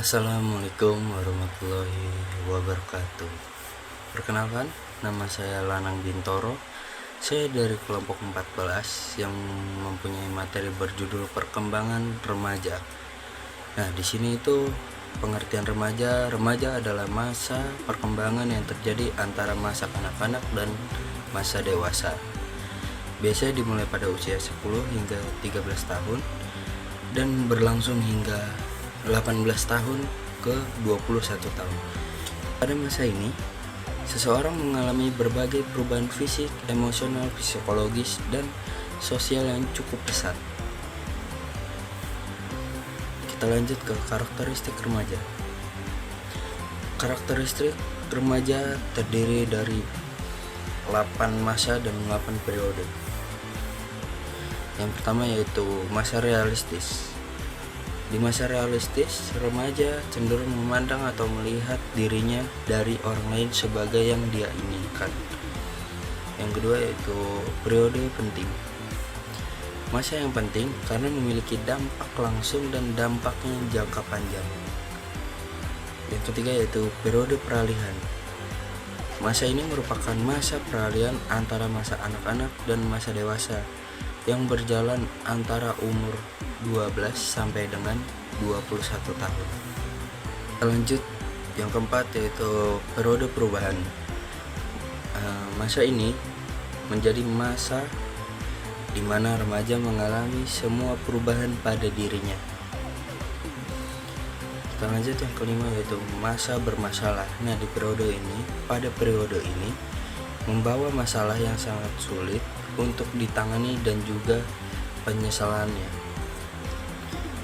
Assalamualaikum warahmatullahi wabarakatuh. Perkenalkan, nama saya Lanang Bintoro. Saya dari kelompok 14 yang mempunyai materi berjudul perkembangan remaja. Nah, di sini itu pengertian remaja. Remaja adalah masa perkembangan yang terjadi antara masa kanak-kanak dan masa dewasa. Biasanya dimulai pada usia 10 hingga 13 tahun dan berlangsung hingga 18 tahun ke 21 tahun. Pada masa ini, seseorang mengalami berbagai perubahan fisik, emosional, psikologis, dan sosial yang cukup pesat. Kita lanjut ke karakteristik remaja. Karakteristik remaja terdiri dari 8 masa dan 8 periode. Yang pertama yaitu masa realistis. Di masa realistis, remaja cenderung memandang atau melihat dirinya dari orang lain sebagai yang dia inginkan. Yang kedua yaitu periode penting. Masa yang penting karena memiliki dampak langsung dan dampaknya jangka panjang. Yang ketiga yaitu periode peralihan. Masa ini merupakan masa peralihan antara masa anak-anak dan masa dewasa yang berjalan antara umur 12 sampai dengan 21 tahun. Lanjut yang keempat yaitu periode perubahan. Masa ini menjadi masa di mana remaja mengalami semua perubahan pada dirinya. Kita lanjut yang kelima yaitu masa bermasalah. Nah, pada periode ini membawa masalah yang sangat sulit untuk ditangani dan juga penyesalannya.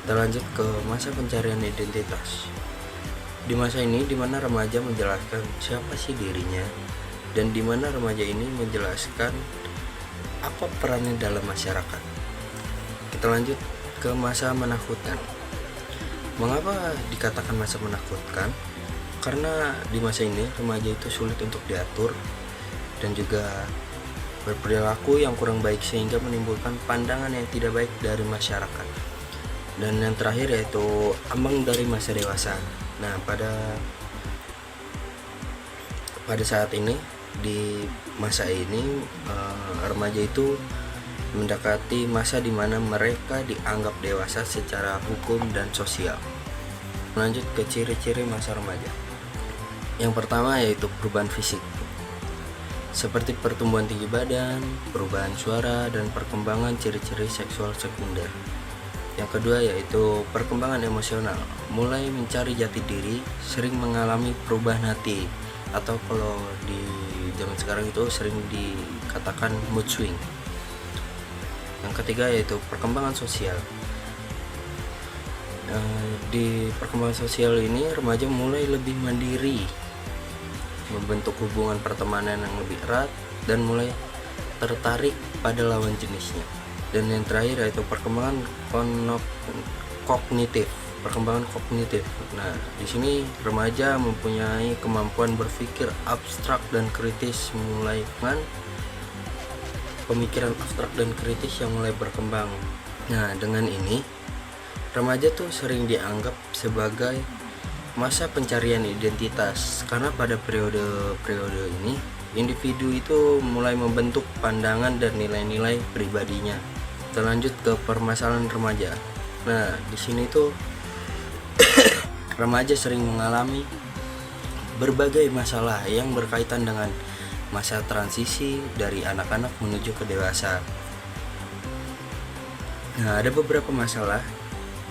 Kita lanjut ke masa pencarian identitas. Di masa ini di mana remaja menjelaskan siapa sih dirinya dan di mana remaja ini menjelaskan apa perannya dalam masyarakat. Kita lanjut ke masa menakutkan. Mengapa dikatakan masa menakutkan? Karena di masa ini remaja itu sulit untuk diatur dan juga berperilaku yang kurang baik sehingga menimbulkan pandangan yang tidak baik dari masyarakat. Dan yang terakhir yaitu ambang dari masa dewasa. Nah, pada saat ini di masa ini remaja itu mendekati masa di mana mereka dianggap dewasa secara hukum dan sosial. Lanjut ke ciri-ciri masa remaja. Yang pertama yaitu perubahan fisik, seperti pertumbuhan tinggi badan, perubahan suara, dan perkembangan ciri-ciri seksual sekunder. Yang kedua yaitu perkembangan emosional, mulai mencari jati diri, sering mengalami perubahan hati, atau kalau di zaman sekarang itu sering dikatakan mood swing. Yang ketiga yaitu perkembangan sosial. Di perkembangan sosial ini remaja mulai lebih mandiri, membentuk hubungan pertemanan yang lebih erat dan mulai tertarik pada lawan jenisnya. Dan yang terakhir yaitu perkembangan kognitif. Nah, di sini remaja mempunyai kemampuan berpikir abstrak dan kritis, mulai dengan pemikiran abstrak dan kritis yang mulai berkembang. Nah, dengan ini remaja tuh sering dianggap sebagai masa pencarian identitas, karena pada periode ini individu itu mulai membentuk pandangan dan nilai-nilai pribadinya. Kita lanjut ke permasalahan remaja. Nah, di sini tuh remaja sering mengalami berbagai masalah yang berkaitan dengan masa transisi dari anak-anak menuju ke dewasa. Nah, ada beberapa masalah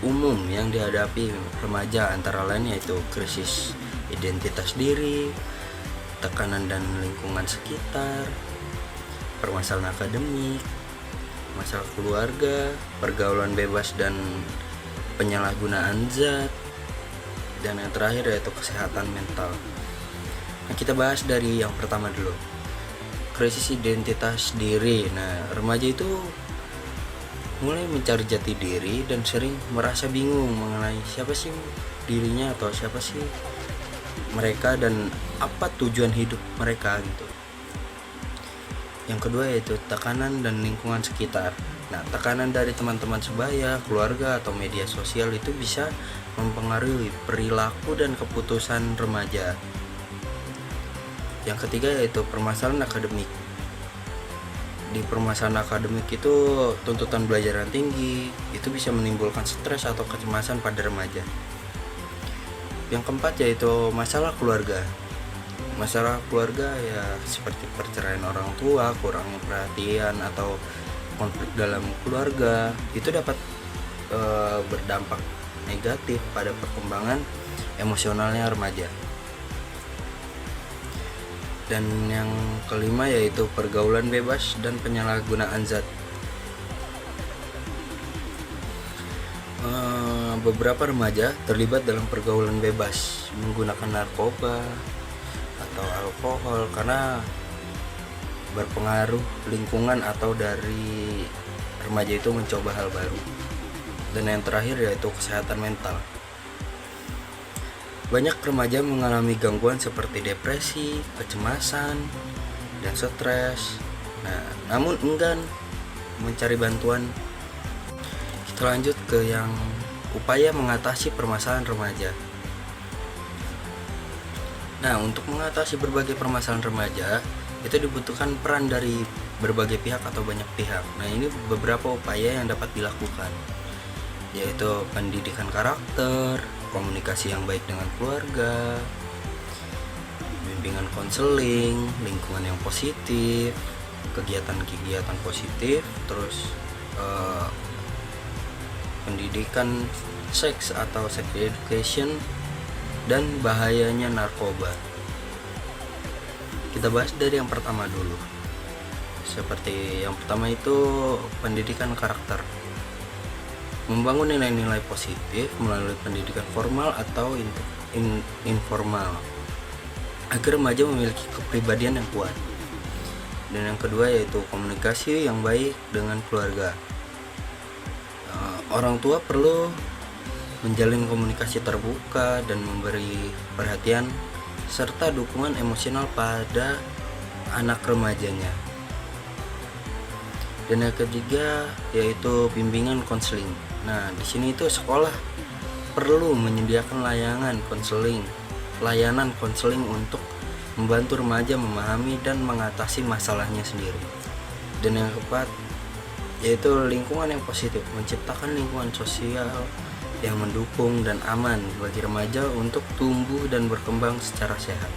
umum yang dihadapi remaja, antara lain yaitu krisis identitas diri, tekanan dan lingkungan sekitar, permasalahan akademik, masalah keluarga, pergaulan bebas dan penyalahgunaan zat, dan yang terakhir yaitu kesehatan mental. Nah, kita bahas dari yang pertama dulu, krisis identitas diri. Nah, remaja itu mulai mencari jati diri dan sering merasa bingung mengenai siapa sih dirinya atau siapa sih mereka dan apa tujuan hidup mereka gitu. Yang kedua yaitu tekanan dan lingkungan sekitar. Nah, tekanan dari teman-teman sebaya, keluarga, atau media sosial itu bisa mempengaruhi perilaku dan keputusan remaja. Yang ketiga yaitu permasalahan akademik. Di permasalahan akademik itu tuntutan belajar yang tinggi, itu bisa menimbulkan stres atau kecemasan pada remaja. Yang keempat yaitu masalah keluarga. Masalah keluarga ya seperti perceraian orang tua, kurangnya perhatian, atau konflik dalam keluarga itu dapat berdampak negatif pada perkembangan emosionalnya remaja. Dan yang kelima yaitu pergaulan bebas dan penyalahgunaan zat. Beberapa remaja terlibat dalam pergaulan bebas menggunakan narkoba atau alkohol karena berpengaruh lingkungan atau dari remaja itu mencoba hal baru. Dan yang terakhir yaitu kesehatan mental. Banyak remaja mengalami gangguan seperti depresi, kecemasan, dan stres. Nah, namun enggan mencari bantuan. Kita lanjut ke yang upaya mengatasi permasalahan remaja. Nah, untuk mengatasi berbagai permasalahan remaja itu dibutuhkan peran dari berbagai pihak atau banyak pihak. Nah, ini beberapa upaya yang dapat dilakukan, yaitu pendidikan karakter, komunikasi yang baik dengan keluarga, bimbingan konseling, lingkungan yang positif, kegiatan-kegiatan positif, terus pendidikan seks atau sex education, dan bahayanya narkoba. Kita bahas dari yang pertama dulu. Seperti yang pertama itu pendidikan karakter. Membangun nilai-nilai positif melalui pendidikan formal atau informal agar remaja memiliki kepribadian yang kuat. Dan yang kedua yaitu komunikasi yang baik dengan keluarga. Orang tua perlu menjalin komunikasi terbuka dan memberi perhatian serta dukungan emosional pada anak remajanya. Dan yang ketiga yaitu bimbingan konseling. Nah, di sini itu sekolah perlu menyediakan layanan konseling untuk membantu remaja memahami dan mengatasi masalahnya sendiri. Dan yang keempat yaitu lingkungan yang positif, menciptakan lingkungan sosial yang mendukung dan aman bagi remaja untuk tumbuh dan berkembang secara sehat.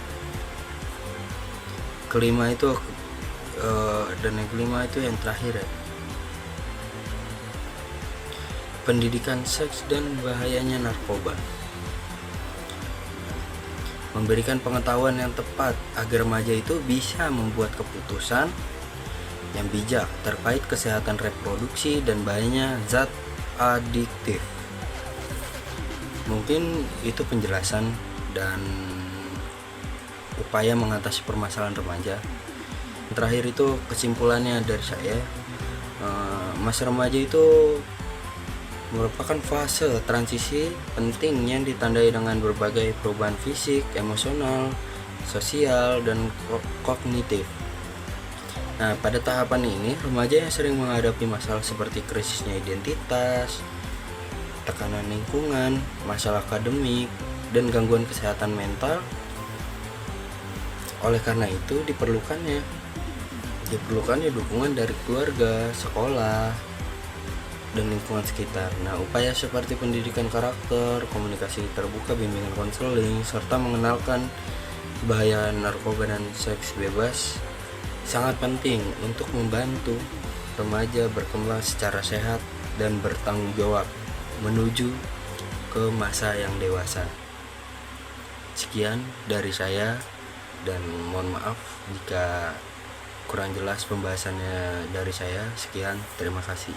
Kelima itu dan yang kelima itu yang terakhir ya, pendidikan seks dan bahayanya narkoba. Memberikan pengetahuan yang tepat agar remaja itu bisa membuat keputusan yang bijak terkait kesehatan reproduksi dan bahayanya zat adiktif. Mungkin itu penjelasan dan upaya mengatasi permasalahan remaja. Terakhir itu kesimpulannya dari saya, masa remaja itu merupakan fase transisi penting yang ditandai dengan berbagai perubahan fisik, emosional, sosial, dan kognitif. Nah, pada tahapan ini remaja yang sering menghadapi masalah seperti krisisnya identitas, tekanan lingkungan, masalah akademik, dan gangguan kesehatan mental. Oleh karena itu diperlukannya dukungan dari keluarga, sekolah, dan lingkungan sekitar. Nah, upaya seperti pendidikan karakter, komunikasi terbuka, bimbingan konseling, serta mengenalkan bahaya narkoba dan seks bebas sangat penting untuk membantu remaja berkembang secara sehat dan bertanggung jawab menuju ke masa yang dewasa. Sekian dari saya, dan mohon maaf jika kurang jelas pembahasannya dari saya. Sekian, terima kasih.